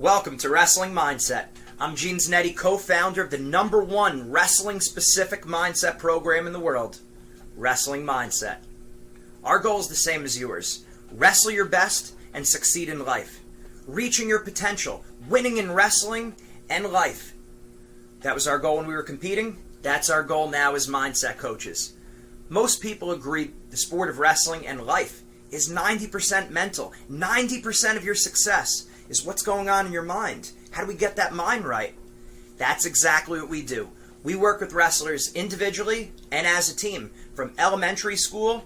Welcome to Wrestling Mindset. I'm Gene Zanetti, co-founder of the #1 wrestling-specific mindset program in the world, Wrestling Mindset. Our goal is the same as yours. Wrestle your best and succeed in life. Reaching your potential, winning in wrestling and life. That was our goal when we were competing. That's our goal now as mindset coaches. Most people agree the sport of wrestling and life is 90% mental. 90% of your success is what's going on in your mind. How do we get that mind right? That's exactly what we do. We work with wrestlers individually and as a team, from elementary school,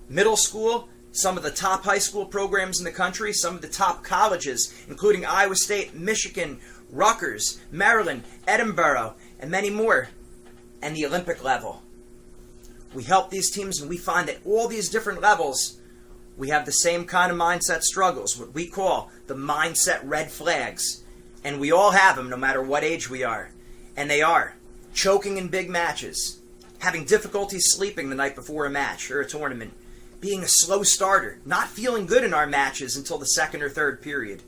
middle school, some of the top high school programs in the country, some of the top colleges, including Iowa State, Michigan, Rutgers, Maryland, Edinburgh, and many more, and the Olympic level. We help these teams, and we find that all these different levels, we have the same kind of mindset struggles, what we call the mindset red flags. And we all have them no matter what age we are. And they are choking in big matches, having difficulty sleeping the night before a match or a tournament, being a slow starter, not feeling good in our matches until the second or third period,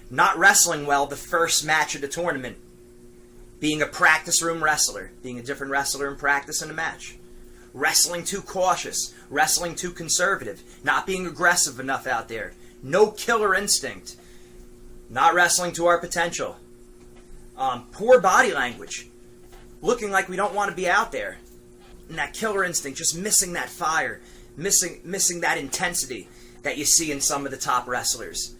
not wrestling well the first match of the tournament, being a practice room wrestler, being a different wrestler in practice and a match, wrestling too cautious, wrestling too conservative, not being aggressive enough out there, no killer instinct, not wrestling to our potential, poor body language, looking like we don't want to be out there, and that killer instinct, just missing that fire, missing that intensity that you see in some of the top wrestlers.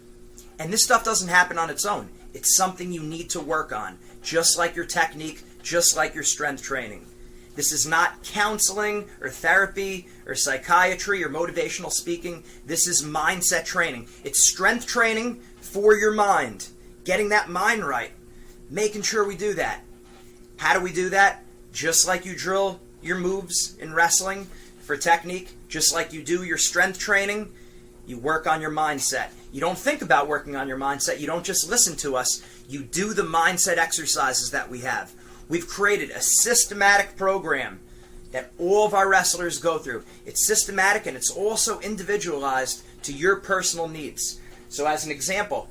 And this stuff doesn't happen on its own. It's something you need to work on, just like your technique, just like your strength training. This is not counseling or therapy or psychiatry or motivational speaking. This is mindset training. It's strength training for your mind. Getting that mind right. Making sure we do that. How do we do that? Just like you drill your moves in wrestling for technique, just like you do your strength training, you work on your mindset. You don't think about working on your mindset. You don't just listen to us. You do the mindset exercises that we have. We've created a systematic program that all of our wrestlers go through. It's systematic and it's also individualized to your personal needs. So as an example,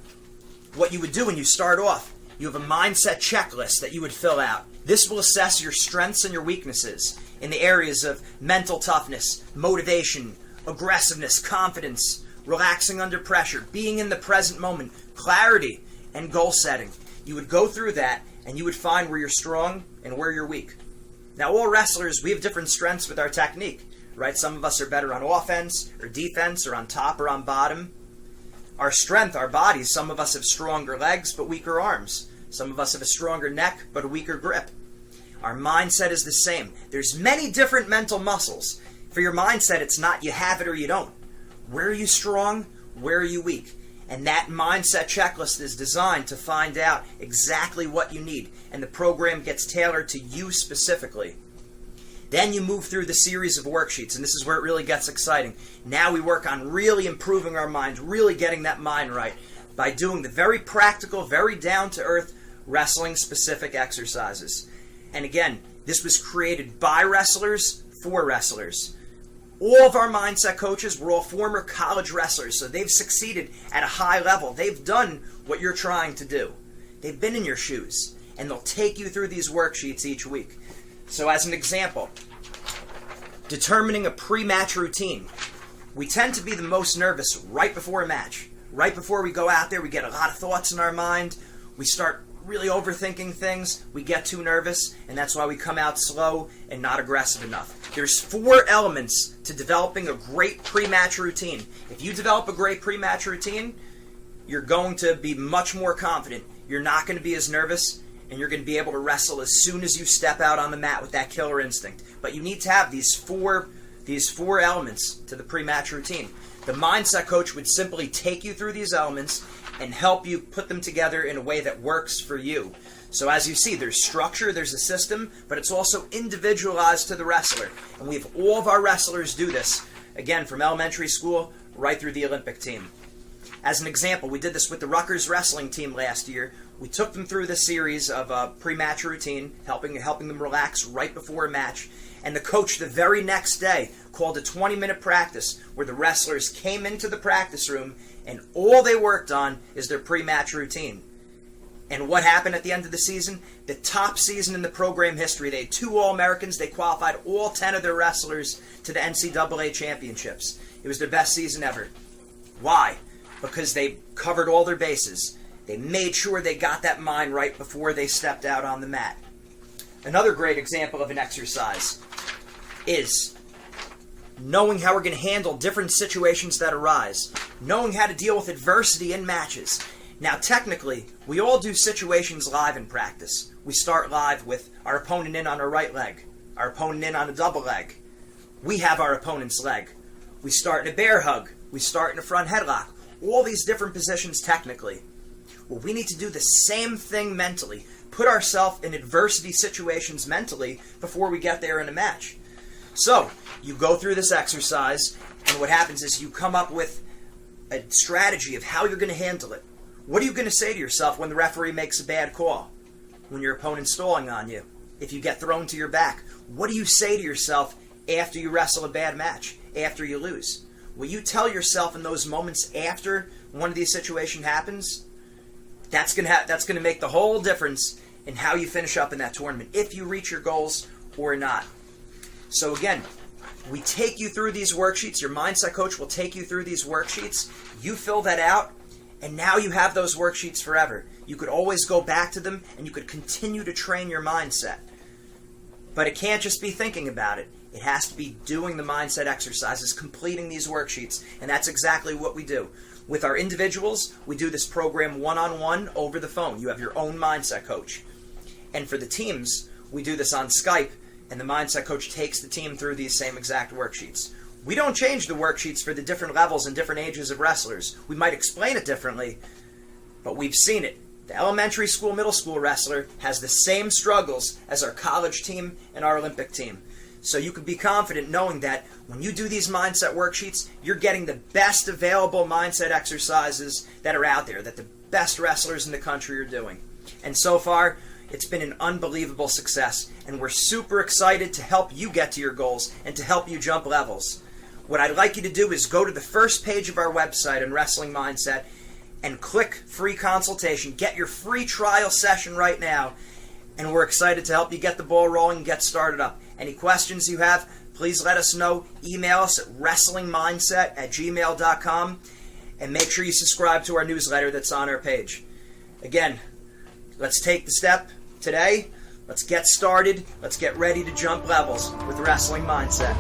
what you would do when you start off, you have a mindset checklist that you would fill out. This will assess your strengths and your weaknesses in the areas of mental toughness, motivation, aggressiveness, confidence, relaxing under pressure, being in the present moment, clarity, and goal setting. You would go through that and you would find where you're strong and where you're weak. Now, all wrestlers, we have different strengths with our technique, right? Some of us are better on offense or defense or on top or on bottom. Our strength, our bodies, some of us have stronger legs but weaker arms. Some of us have a stronger neck but a weaker grip. Our mindset is the same. There's many different mental muscles. For your mindset, it's not you have it or you don't. Where are you strong? Where are you weak? And that mindset checklist is designed to find out exactly what you need. And the program gets tailored to you specifically. Then you move through the series of worksheets, and this is where it really gets exciting. Now we work on really improving our minds, really getting that mind right by doing the very practical, very down-to-earth wrestling-specific exercises. And again, this was created by wrestlers for wrestlers. All of our mindset coaches were all former college wrestlers, so they've succeeded at a high level. They've done what you're trying to do. They've been in your shoes, and they'll take you through these worksheets each week. So as an example, determining a pre-match routine. We tend to be the most nervous right before a match. Right before we go out there, we get a lot of thoughts in our mind. We start really overthinking things, we get too nervous, and that's why we come out slow and not aggressive enough. There's 4 elements to developing a great pre-match routine. If you develop a great pre-match routine, you're going to be much more confident. You're not going to be as nervous, and you're going to be able to wrestle as soon as you step out on the mat with that killer instinct. But you need to have these four elements to the pre-match routine. The mindset coach would simply take you through these elements and help you put them together in a way that works for you. So as you see, there's structure, there's a system, but it's also individualized to the wrestler. And we have all of our wrestlers do this, again, from elementary school right through the Olympic team. As an example, we did this with the Rutgers wrestling team last year. We took them through the series of a pre-match routine, helping them relax right before a match. And the coach the very next day called a 20-minute practice where the wrestlers came into the practice room and all they worked on is their pre-match routine. And what happened at the end of the season? The top season in the program history. They had 2 All-Americans. They qualified all 10 of their wrestlers to the NCAA championships. It was their best season ever. Why? Because they covered all their bases. They made sure they got that mind right before they stepped out on the mat. Another great example of an exercise is knowing how we're going to handle different situations that arise, knowing how to deal with adversity in matches. Now, technically, we all do situations live in practice. We start live with our opponent in on our right leg, our opponent in on a double leg. We have our opponent's leg. We start in a bear hug. We start in a front headlock. All these different positions technically. Well, we need to do the same thing mentally. Put ourselves in adversity situations mentally before we get there in a match. So, you go through this exercise, and what happens is you come up with a strategy of how you're going to handle it. What are you going to say to yourself when the referee makes a bad call? When your opponent's stalling on you? If you get thrown to your back? What do you say to yourself after you wrestle a bad match? After you lose? What you tell yourself in those moments after one of these situations happens, that's going to make the whole difference in how you finish up in that tournament, if you reach your goals or not. So again, we take you through these worksheets. Your mindset coach will take you through these worksheets. You fill that out, and now you have those worksheets forever. You could always go back to them, and you could continue to train your mindset. But it can't just be thinking about it. It has to be doing the mindset exercises, completing these worksheets, and that's exactly what we do. With our individuals, we do this program one-on-one over the phone. You have your own mindset coach. And for the teams, we do this on Skype, and the mindset coach takes the team through these same exact worksheets. We don't change the worksheets for the different levels and different ages of wrestlers. We might explain it differently, but we've seen it. The elementary school, middle school wrestler has the same struggles as our college team and our Olympic team. So you can be confident knowing that when you do these mindset worksheets, you're getting the best available mindset exercises that are out there, that the best wrestlers in the country are doing. And so far, it's been an unbelievable success, and we're super excited to help you get to your goals and to help you jump levels. What I'd like you to do is go to the first page of our website on Wrestling Mindset and click free consultation. Get your free trial session right now, and we're excited to help you get the ball rolling and get started up. Any questions you have, please let us know. Email us at wrestlingmindset@gmail.com, and make sure you subscribe to our newsletter that's on our page. Again, let's take the step today. Let's get started. Let's get ready to jump levels with Wrestling Mindset.